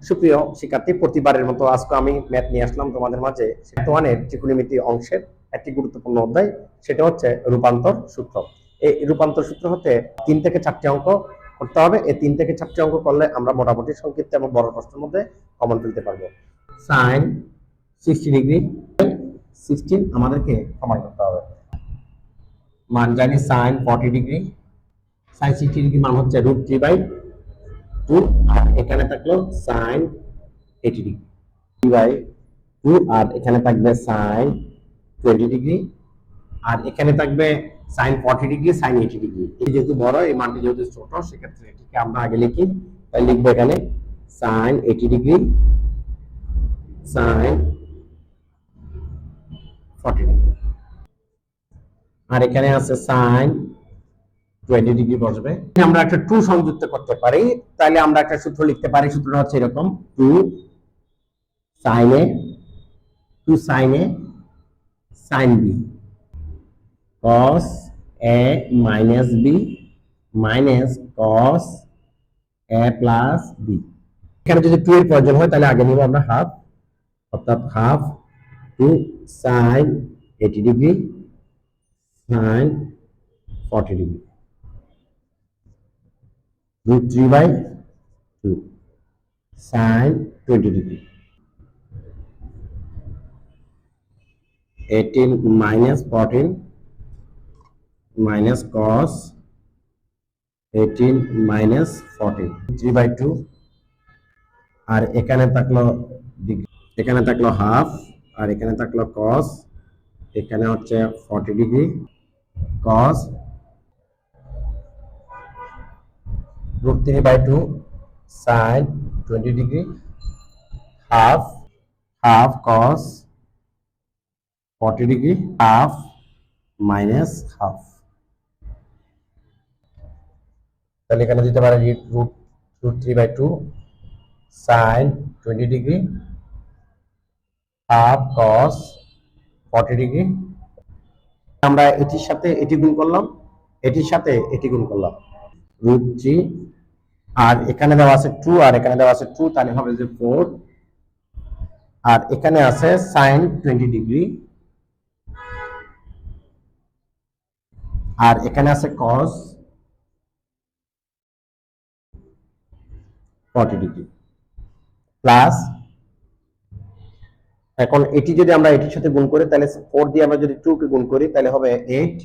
সুপ্রিয় শিক্ষার্থী, প্রতিবারের মতো আজকে আমি ম্যাথ নিয়ে আসলাম তোমাদের মাঝে। ওয়ানের ত্রিকোণমিতি অংশের একটি গুরুত্বপূর্ণ অধ্যায়, সেটা হচ্ছে রূপান্তর সূত্র। এই রূপান্তর সূত্র হতে 3 থেকে 4টি অঙ্ক করতে হবে। এই 3 থেকে 4টি অঙ্ক করলে আমরা মোটামুটি সংক্ষিপ্ত এবং বড় প্রশ্নের মধ্যে কমন তুলতে পারবো। সাইন 60 ডিগ্রি 16 আমাদেরকে প্রমাণ করতে হবে। মান জানি সাইন 40 ডিগ্রি, সাইন 60 ডিগ্রি মান হচ্ছে √3/2, আর এখানে থাকলো সাইন 80 ডিগ্রি 3/2, আর এখানে থাকবে সাইন 20 ডিগ্রি, আর এখানে থাকবে সাইন 40 ডিগ্রি, সাইন 80 ডিগ্রি। এই যেহেতু বড়, এই মানটি যেহেতু ছোট, সেক্ষেত্রে এটিকে আমরা আগে লিখি। তাই লিখবো এখানে সাইন 80 ডিগ্রি, সাইন 40 ডিগ্রি, আর এখানে আছে সাইন 20 ডিগ্রি বসবে। আমরা একটা 2 সংযুক্ত করতে পারি, তাহলে আমরা একটা সূত্র লিখতে পারি। সূত্রটা হচ্ছে এরকম: 2 sin a sin b cos a minus b minus cos a plus b। এখানে যদি 2 এর প্রয়োজন হয় তাহলে আগে নিব আমরা হাফ, অর্থাৎ half 2 sin 80 degree sin 40 degree √3/2 sin 20 degree 18 minus 14 minus cos 18 minus 14 3/2, আর এখানে থাকলো ডিগ্রি, এখানে থাকলো হাফ, আর এখানে থাকলো cos, এখানে হচ্ছে 40 degree cos √3/2 sin 20 degree half cos 40 degree half minus half। তাহলে এখানে দিতে পারে √3/2 sin 20 degree half cos 40 degree. আমরা এটির সাথে এটি গুণ করলাম, এটির সাথে এটি গুণ করলাম √3, আর এখানে দেওয়া আছে 2, আর এখানে দেওয়া আছে 2, তাহলে হবে যে 4, আর এখানে আছে sin 20 ডিগ্রি, আর এখানে আছে cos 40 ডিগ্রি প্লাস, এখন এটি যদি আমরা এটির সাথে গুণ করি তাহলে 4 দিয়ে আমরা যদি 2 কে গুণ করি তাহলে হবে 8,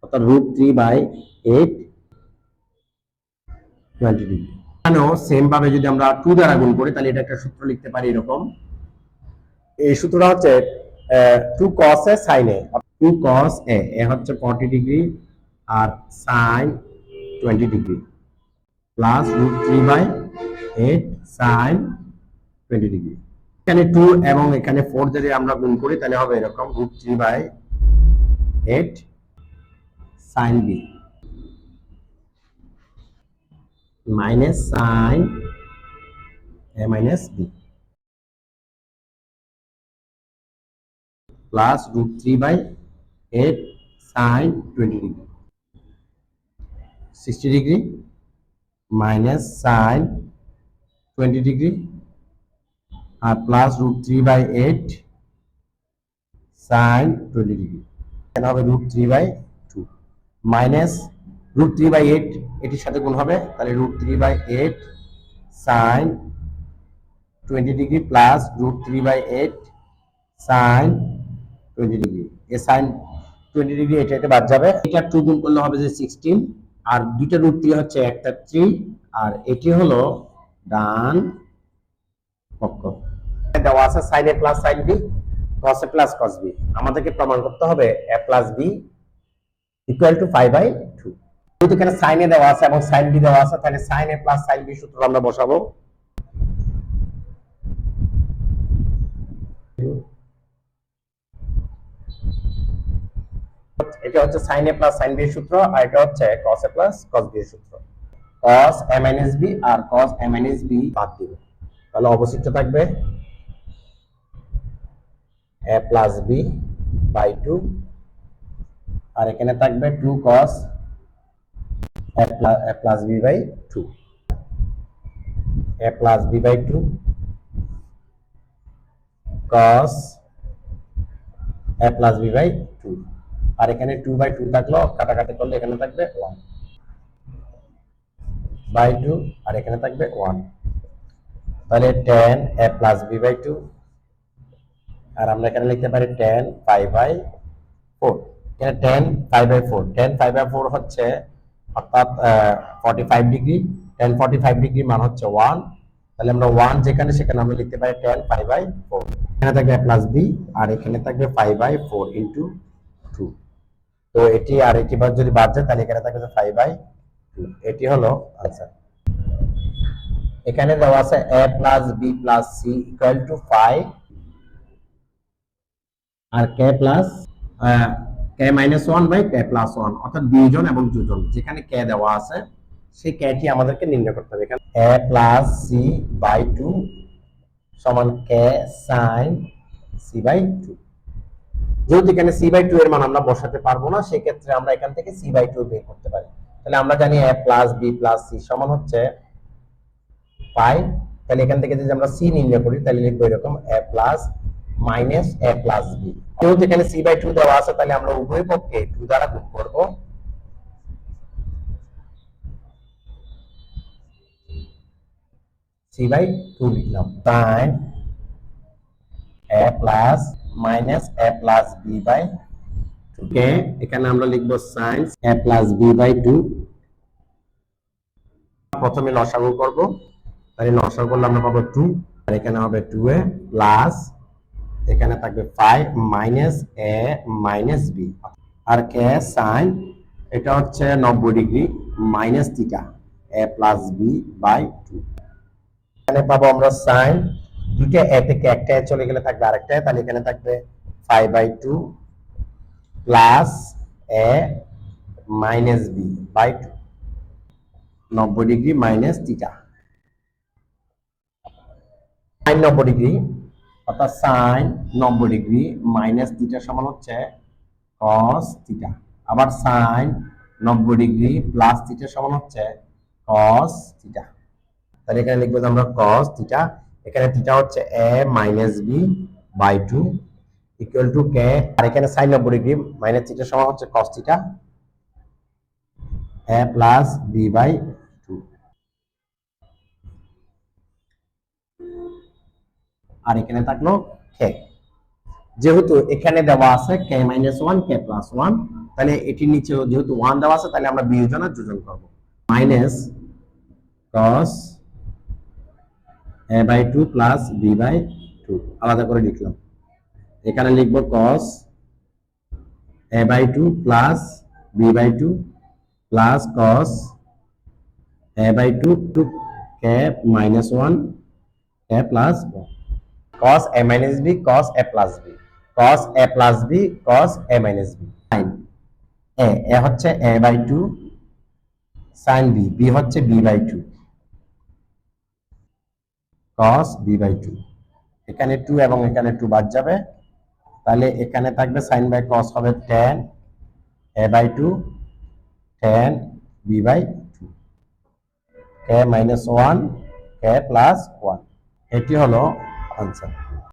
অর্থাৎ √3/8 20 ডিগ্রি। এখানেও সেম ভাবে যদি আমরা 2 দ্বারা গুণ করি তাহলে এটা একটা সূত্র লিখতে পারি এরকম। এই সূত্রটা হচ্ছে 2 cos a sin a, 2 cos a হচ্ছে 40 ডিগ্রি আর sin 20 degree plus √3/8 sin 20 degree. এখানে 2 এবং এখানে 4 যদি আমরা গুণ করি তাহলে হবে এরকম √3/8 sin b minus sin a minus b plus √3/8 sin 20 degree 60 degree minus sin 20 degree আর প্লাস √3/8 sin 20 ডিগ্রি। এখানে হবে √3/2 মাইনাস √3/8 এটির সাথে গুণ হবে, তাহলে √3/8 sin 20 degree plus √3/8 sin 20 degree. এই sin 20 ডিগ্রি এটা বাদ যাবে, এটা 2 গুণ করলে হবে যে 16, আর দুইটা √3 হচ্ছে একটা 3, আর এটি হলো ডান পক্ষ। দেওয়া আছে sin a plus sin b cos a plus cos b, আমাদেরকে প্রমাণ করতে হবে a plus b equal to 5/2। যেহেতু এখানে sin a দেওয়া আছে এবং sin b দেওয়া আছে, তাহলে sin a plus sin b সূত্র আমরা বসাবো। এটা হচ্ছে sin a plus sin b এর সূত্র, আর এটা হচ্ছে cos a plus cos b এর সূত্র। cos a minus b R cos a minus b বাদ দিব, তাহলে অবশিষ্ট থাকবে a plus b by 2, আর এখানে থাকবে 2 cos a plus b by 2, a plus b by 2 cos a plus B by two, আর এখানে 2/2 থাকলো, কাটাকাটি করলে এখানে থাকবে 1/2 আর এখানে থাকবে 1, তাহলে tan a plus B by two, আর আমরা এখানে লিখতে পারি tan π/4। এখানে tan π/4, tan π/4 হচ্ছে অর্থাৎ 45 ডিগ্রি, tan 45 ডিগ্রি মান হচ্ছে 1, তাহলে আমরা 1 যেখানে সেখানে আমরা লিখতে পারি tan π/4। এখানে থাকবে a প্লাস বি আর এখানে থাকবে π/4 ইন্টু 2, তো এটি আর এটি বার যদি বাদ যায় তাহলে এখানে থাকবে 5/2, এটি হলো आंसर। এখানে দেওয়া আছে a plus B plus C equal to 5 আর k plus k minus 1 by k plus 1, অর্থাৎ বিয়োজন এবং যোজন, যেখানে k দেওয়া আছে সেই k টি আমাদেরকে নির্ণয় করতে হবে। এখানে a প্লাস সি বাই 2 সমান k sin c বাই 2, যেহেতু এখানে c বাই 2 এর মান আমরা বসাতে পারবো না, সেই ক্ষেত্রে আমরা এখান থেকে c বাই 2 বের করতে পারি। তাহলে আমরা জানি a plus b plus c সমান হচ্ছে 5, তাহলে এখান থেকে যদি আমরা c নির্ণয় করি তাহলে লিখবো এরকম a plus minus a plus b। যেহেতু এখানে c বাই 2 দেওয়া আছে তাহলে আমরা উভয় পক্ষে 2 দ্বারা গুণ করব, c বাই 2 লিখলাম, sin a plus minus a plus b by 2 কে এখানে আমরা লিখবো sin a plus b by 2। প্রথমে লসাগু করব, তাহলে লসাগু করলে আমরা পাবো 2, আর এখানে হবে 2a প্লাস এখানে থাকবে 5 মাইনাস a মাইনাস b, আর k sin এটা হচ্ছে 90 degree minus theta a plus b by 2। এখানে পাবো আমরা sin, দুটো a থেকে একটা a চলে গেলে থাকবে আরেকটা, তাহলে এখানে থাকবে 5/2 plus a minus b by 2, 90 degree minus theta, sin 90 degree অর্থাৎ sin 90 ডিগ্রি মাইনাস থিটা সমান হচ্ছে cos থিটা, আবার sin 90 ডিগ্রি প্লাস থিটা সমান হচ্ছে cos থিটা। তাহলে এখানে লিখবো যে আমরা cos থিটা, এখানে থিটা হচ্ছে a minus b by 2 equal to k, আর এখানে sin 90 ডিগ্রি মাইনাস থিটা সমান হচ্ছে cos theta a plus b by 2, আর এখানে থাকলো k। যেহেতু এখানে দেওয়া আছে k মাইনাস 1 k প্লাস 1, তাহলে এটির নিচে যেহেতু 1 দেওয়া আছে তাহলে আমরা বিয়োজন আর যোজন করব, minus cos a by 2 plus b by 2 আলাদা করে লিখলাম। এখানে লিখবো cos a by 2 plus b by 2 plus cos a by 2 two k minus 1 k plus 1, cos a minus b cos a plus b cos a plus b cos a minus b, sin a হচ্ছে a by 2 sin b, b হচ্ছে b by 2 cos b by 2, এখানে 2 এবং এখানে 2 বাদ যাবে, তাহলে এখানে থাকবে sin বাই cos হবে tan a by 2 tan b by 2, k minus 1 k plus 1, এটি হলো आंसर।